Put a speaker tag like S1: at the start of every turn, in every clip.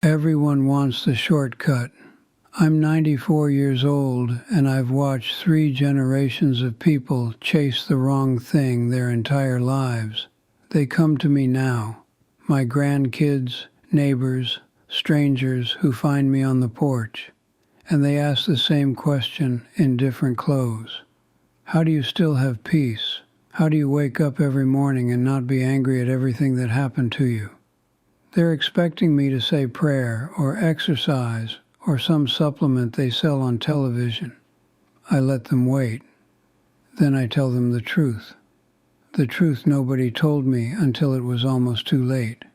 S1: Everyone wants the shortcut. I'm 94 years old, and I've watched 3 generations of people chase the wrong thing their entire lives. They come to me now, my grandkids, neighbors, strangers who find me on the porch, and they ask the same question in different clothes. How do you still have peace? How do you wake up every morning and not be angry at everything that happened to you? They're expecting me to say prayer or exercise or some supplement they sell on television. I let them wait. Then I tell them the truth. The truth nobody told me until it was almost too late.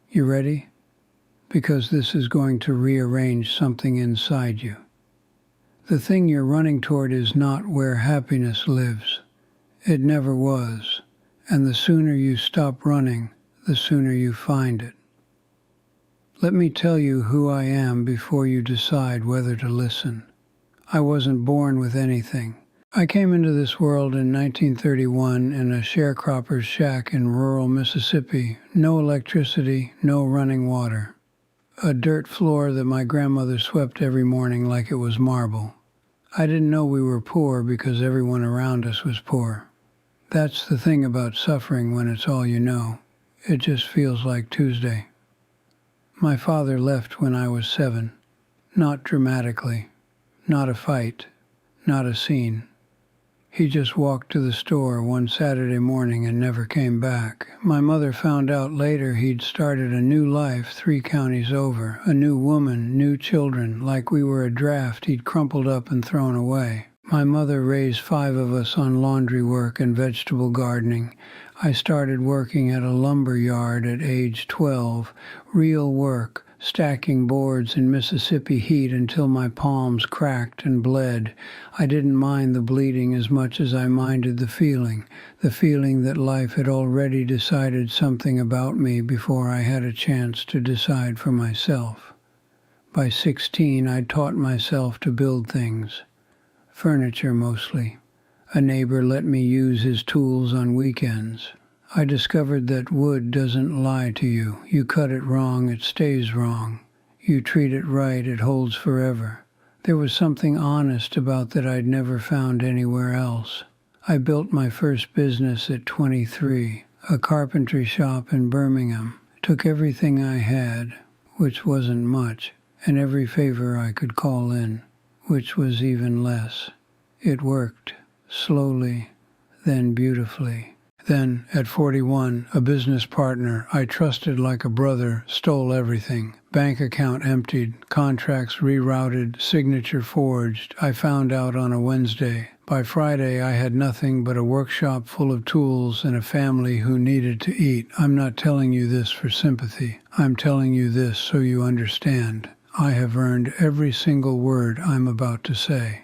S1: You ready? Because this is going to rearrange something inside you. The thing you're running toward is not where happiness lives. It never was. And the sooner you stop running, the sooner you find it. Let me tell you who I am before you decide whether to listen. I wasn't born with anything. I came into this world in 1931 in a sharecropper's shack in rural Mississippi. No electricity, no running water. A dirt floor that my grandmother swept every morning like it was marble. I didn't know we were poor because everyone around us was poor. That's the thing about suffering when it's all you know. It just feels like Tuesday. My father left when I was 7. Not dramatically. Not a fight. Not a scene. He just walked to the store one Saturday morning and never came back. My mother found out later he'd started a new life 3 counties over. A new woman, new children, like we were a draft he'd crumpled up and thrown away. My mother raised 5 of us on laundry work and vegetable gardening. I started working at a lumber yard at age 12. Real work, stacking boards in Mississippi heat until my palms cracked and bled. I didn't mind the bleeding as much as I minded the feeling that life had already decided something about me before I had a chance to decide for myself. By 16, I'd taught myself to build things. Furniture mostly. A neighbor let me use his tools on weekends. I discovered that wood doesn't lie to you. You cut it wrong, it stays wrong. You treat it right, it holds forever. There was something honest about that I'd never found anywhere else. I built my first business at 23, a carpentry shop in Birmingham. Took everything I had, which wasn't much, and every favor I could call in, which was even less. It worked. Slowly, then beautifully. Then, at 41, a business partner I trusted like a brother stole everything. Bank account emptied, contracts rerouted, signature forged. I found out on a Wednesday. By Friday, I had nothing but a workshop full of tools and a family who needed to eat. I'm not telling you this for sympathy. I'm telling you this so you understand. I have earned every single word I'm about to say.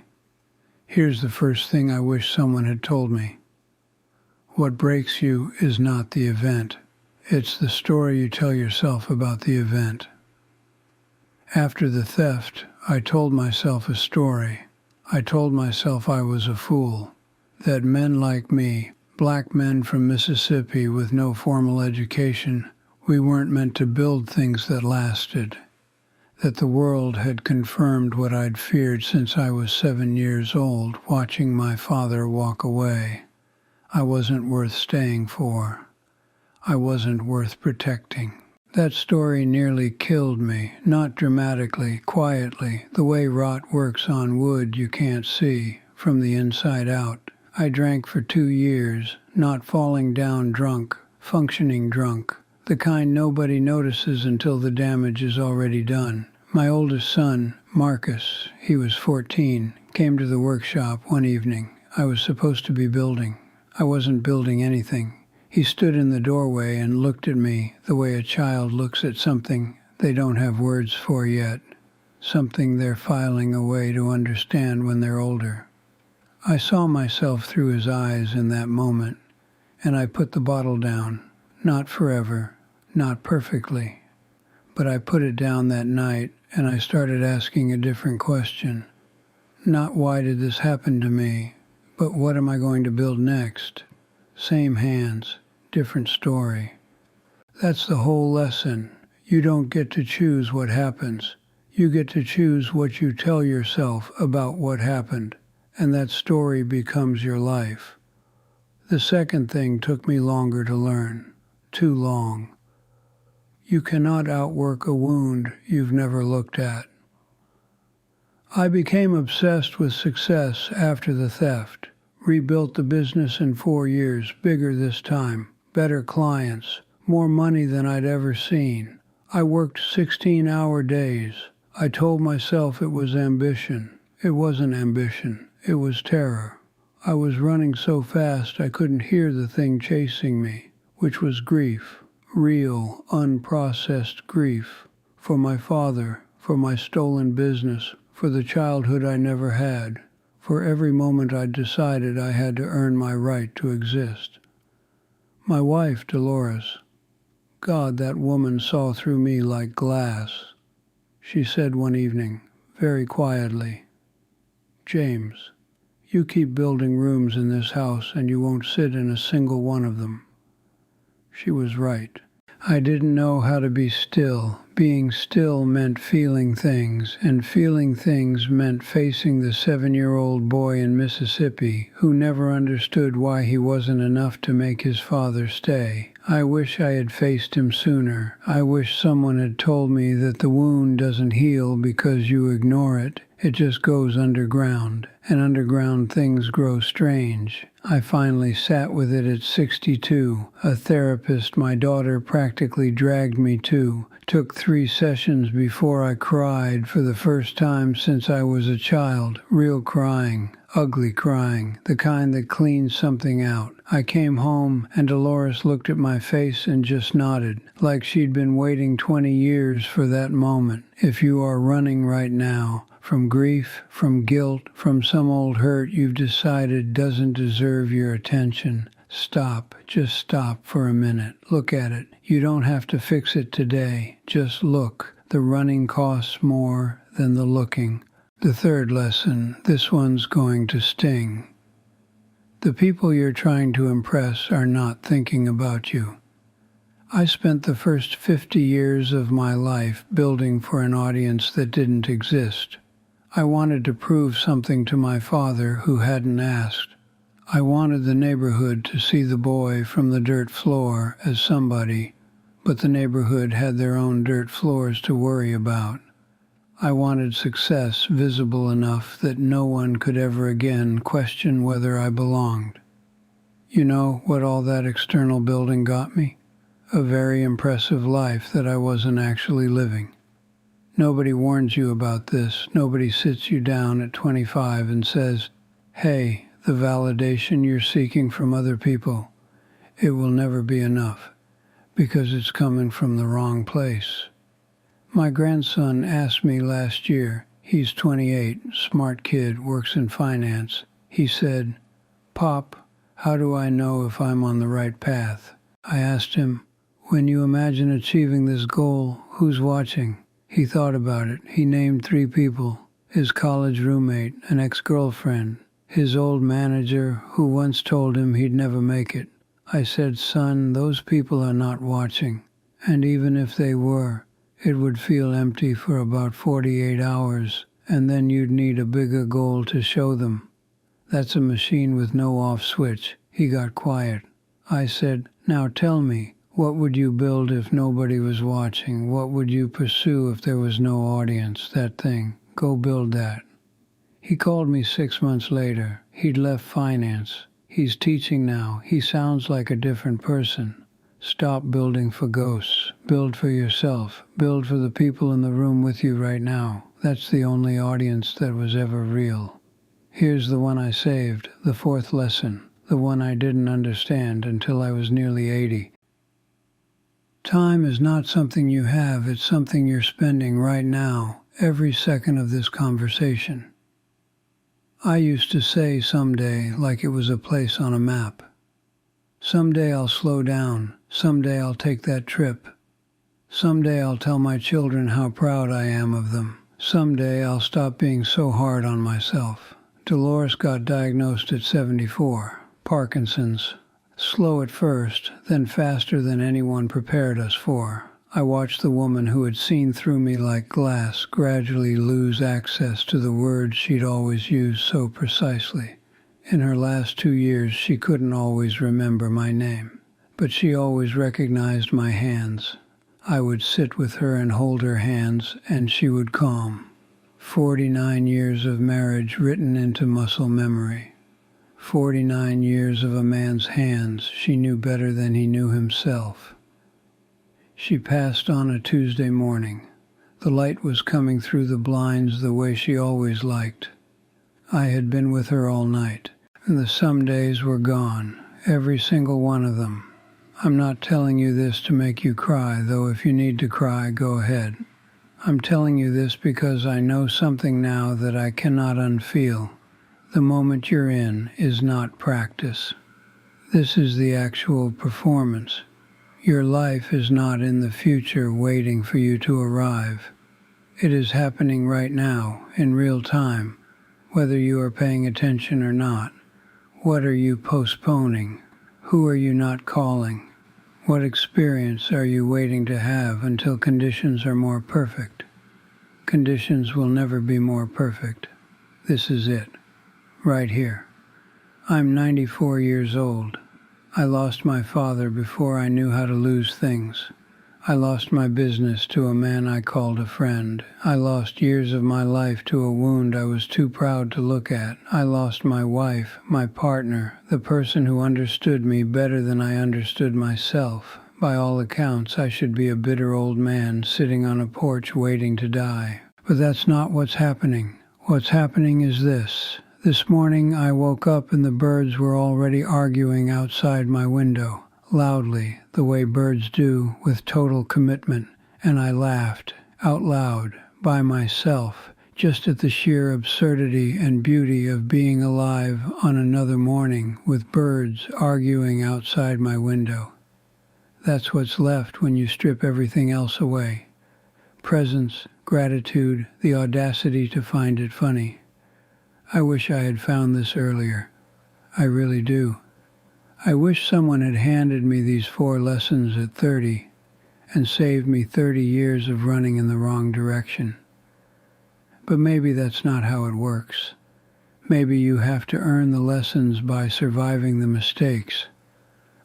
S1: Here's the first thing I wish someone had told me. What breaks you is not the event. It's the story you tell yourself about the event. After the theft, I told myself a story. I told myself I was a fool. That men like me, black men from Mississippi with no formal education, we weren't meant to build things that lasted. That the world had confirmed what I'd feared since I was 7 years old, watching my father walk away. I wasn't worth staying for. I wasn't worth protecting. That story nearly killed me, not dramatically, quietly, the way rot works on wood you can't see, from the inside out. I drank for 2 years, not falling down drunk, functioning drunk. The kind nobody notices until the damage is already done. My oldest son, Marcus, he was 14, came to the workshop one evening. I was supposed to be building. I wasn't building anything. He stood in the doorway and looked at me the way a child looks at something they don't have words for yet, something they're filing away to understand when they're older. I saw myself through his eyes in that moment, and I put the bottle down. Not forever, not perfectly, but I put it down that night, and I started asking a different question. Not why did this happen to me, but what am I going to build next? Same hands, different story. That's the whole lesson. You don't get to choose what happens. You get to choose what you tell yourself about what happened, and that story becomes your life. The second thing took me longer to learn. Too long. You cannot outwork a wound you've never looked at. I became obsessed with success after the theft. Rebuilt the business in 4 years, bigger this time, better clients, more money than I'd ever seen. I worked 16-hour days. I told myself it was ambition. It wasn't ambition. It was terror. I was running so fast I couldn't hear the thing chasing me, which was grief. Real, unprocessed grief. For my father, for my stolen business, for the childhood I never had, for every moment I decided I had to earn my right to exist. My wife, Dolores, God, that woman saw through me like glass. She said one evening, very quietly, "James, you keep building rooms in this house and you won't sit in a single one of them." She was right. I didn't know how to be still. Being still meant feeling things, and feeling things meant facing the 7-year-old boy in Mississippi who never understood why he wasn't enough to make his father stay. I wish I had faced him sooner. I wish someone had told me that the wound doesn't heal because you ignore it. It just goes underground, and underground things grow strange. I finally sat with it at 62. A therapist my daughter practically dragged me to. Took 3 sessions before I cried for the first time since I was a child. Real crying, ugly crying, the kind that cleans something out. I came home and Dolores looked at my face and just nodded, like she'd been waiting 20 years for that moment. If you are running right now, from grief, from guilt, from some old hurt you've decided doesn't deserve your attention, stop. Just stop for a minute. Look at it. You don't have to fix it today. Just look. The running costs more than the looking. The third lesson, this one's going to sting. The people you're trying to impress are not thinking about you. I spent the first 50 years of my life building for an audience that didn't exist. I wanted to prove something to my father who hadn't asked. I wanted the neighborhood to see the boy from the dirt floor as somebody, but the neighborhood had their own dirt floors to worry about. I wanted success visible enough that no one could ever again question whether I belonged. You know what all that external building got me? A very impressive life that I wasn't actually living. Nobody warns you about this. Nobody sits you down at 25 and says, "Hey, the validation you're seeking from other people, it will never be enough because it's coming from the wrong place." My grandson asked me last year, he's 28, smart kid, works in finance. He said, "Pop, how do I know if I'm on the right path?" I asked him, "When you imagine achieving this goal, who's watching?" He thought about it. He named 3 people: his college roommate, an ex-girlfriend, his old manager who once told him he'd never make it. I said, "Son, those people are not watching. And even if they were, it would feel empty for about 48 hours, and then you'd need a bigger goal to show them. That's a machine with no off switch." He got quiet. I said, "Now tell me, what would you build if nobody was watching? What would you pursue if there was no audience? That thing. Go build that." He called me 6 months later. He'd left finance. He's teaching now. He sounds like a different person. Stop building for ghosts. Build for yourself. Build for the people in the room with you right now. That's the only audience that was ever real. Here's the one I saved, the 4th lesson, the one I didn't understand until I was nearly 80. Time is not something you have, it's something you're spending right now, every second of this conversation. I used to say someday like it was a place on a map. Someday I'll slow down. Someday I'll take that trip. Someday I'll tell my children how proud I am of them. Someday I'll stop being so hard on myself. Dolores got diagnosed at 74. Parkinson's. Slow at first, then faster than anyone prepared us for. I watched the woman who had seen through me like glass gradually lose access to the words she'd always used so precisely. In her last 2 years, she couldn't always remember my name, but she always recognized my hands. I would sit with her and hold her hands, and she would calm. 49 years of marriage written into muscle memory. 49 years of a man's hands she knew better than he knew himself. She passed on a Tuesday morning. The light was coming through the blinds the way she always liked. I had been with her all night, and the some days were gone, every single one of them. I'm not telling you this to make you cry, though if you need to cry, go ahead. I'm telling you this because I know something now that I cannot unfeel. The moment you're in is not practice. This is the actual performance. Your life is not in the future waiting for you to arrive. It is happening right now, in real time, whether you are paying attention or not. What are you postponing? Who are you not calling? What experience are you waiting to have until conditions are more perfect? Conditions will never be more perfect. This is it, right here. I'm 94 years old. I lost my father before I knew how to lose things. I lost my business to a man I called a friend. I lost years of my life to a wound I was too proud to look at. I lost my wife, my partner, the person who understood me better than I understood myself. By all accounts, I should be a bitter old man sitting on a porch waiting to die. But that's not what's happening. What's happening is this. This morning I woke up and the birds were already arguing outside my window, loudly, the way birds do, with total commitment, and I laughed, out loud, by myself, just at the sheer absurdity and beauty of being alive on another morning with birds arguing outside my window. That's what's left when you strip everything else away. Presence, gratitude, the audacity to find it funny. I wish I had found this earlier. I really do. I wish someone had handed me these 4 lessons at 30 and saved me 30 years of running in the wrong direction. But maybe that's not how it works. Maybe you have to earn the lessons by surviving the mistakes.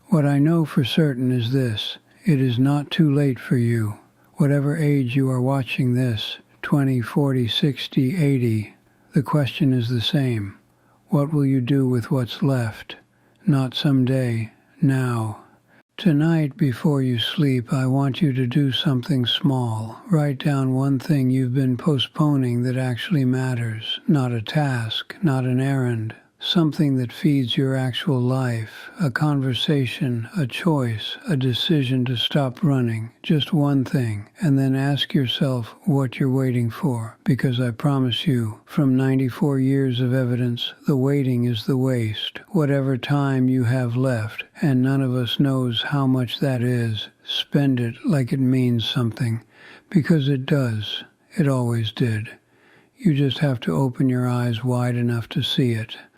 S1: What I know for certain is this: it is not too late for you. Whatever age you are watching this, 20, 40, 60, 80, the question is the same. What will you do with what's left? Not someday, now. Tonight, before you sleep, I want you to do something small. Write down one thing you've been postponing that actually matters. Not a task, not an errand. Something that feeds your actual life. A conversation, a choice, a decision to stop running. Just one thing. And then ask yourself what you're waiting for. Because I promise you, from 94 years of evidence, the waiting is the waste. Whatever time you have left, and none of us knows how much that is, spend it like it means something. Because it does. It always did. You just have to open your eyes wide enough to see it.